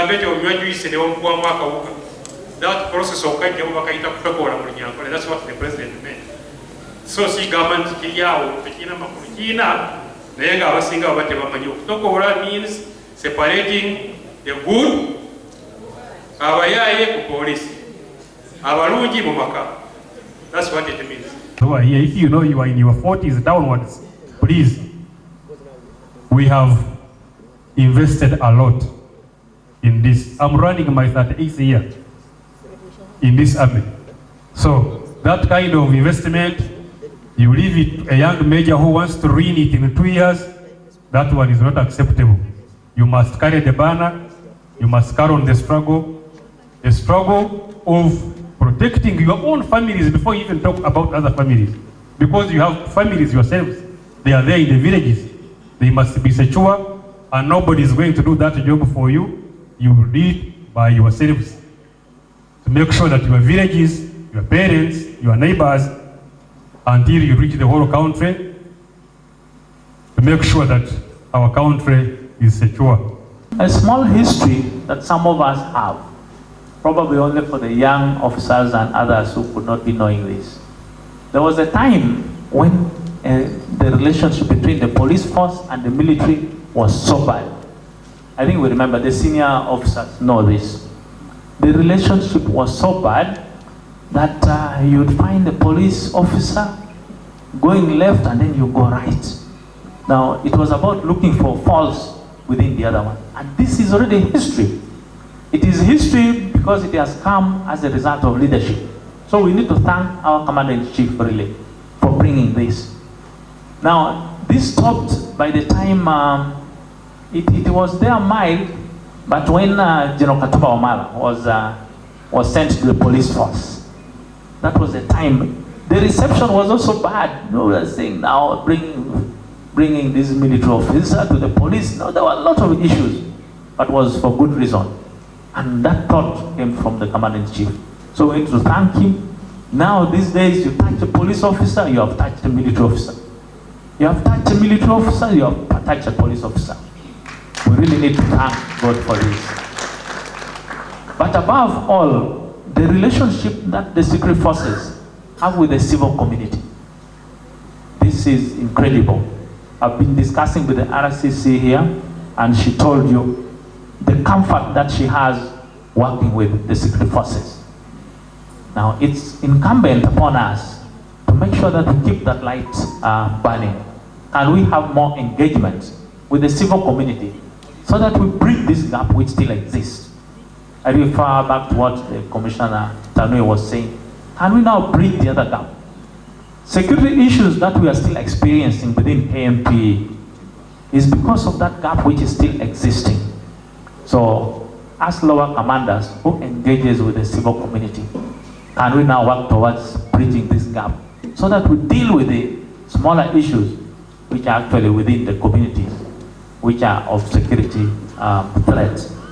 Gambete onywa juice ne omukuwamu akawuka. That process okajjamu bakayita kutokoola mu Lunyankole. That's what the president meant. So si government kiriawo tekirina makulu kiina naye ng'abasinga baba tebamanyi. Okutokoola means separating the good, abayaaye ku police, abalungi mu maka. That's what it means. So if you know you are in your 40s downwards, please, we have invested a lot in this. I'm running my 38th year in this army. So that kind of investment, you leave it a young major who wants to ruin it in 2 years, that one is not acceptable. You must carry the banner, you must carry on the struggle of protecting your own families before you even talk about other families. Because you have families yourselves, they are there in the villages. They must be secure, and nobody is going to do that job for you. You will do it by yourselves. To make sure that your villages, your parents, your neighbors, until you reach the whole country, to make sure that our country is secure. A small history that some of us have, probably only for the young officers and others who could not be knowing this. There was a time when the relationship between the police force and the military was so bad. I think we remember, the senior officers know this. The relationship was so bad that you'd find the police officer going left and then you go right. Now, it was about looking for faults within the other one. And this is already history. It is history because it has come as a result of leadership. So we need to thank our Commander-in-Chief really for bringing this. Now, this stopped by the time it was there mild, but when General Katuba Omala was sent to the police force, that was the time. The reception was also bad. You know, we are saying now bringing this military officer to the police. No, there were a lot of issues, but it was for good reason. And that thought came from the Commander-in-Chief. So we need to thank him. Now, these days, you touch a police officer, you have touched a military officer. You have touched a military officer, you have touched a police officer. We really need to thank God for this. But above all, the relationship that the secret forces have with the civil community. This is incredible. I've been discussing with the RCC here, and she told you the comfort that she has working with the secret forces. Now, it's incumbent upon us to make sure that we keep that light burning. And we have more engagement with the civil community so that we bridge this gap which still exists. I refer back to what the Commissioner Tanui was saying. Can we now bridge the other gap? Security issues that we are still experiencing within KMP is because of that gap which is still existing. So, as lower commanders who engages with the civil community, can we now work towards bridging this gap so that we deal with the smaller issues which are actually within the communities, which are of security threats.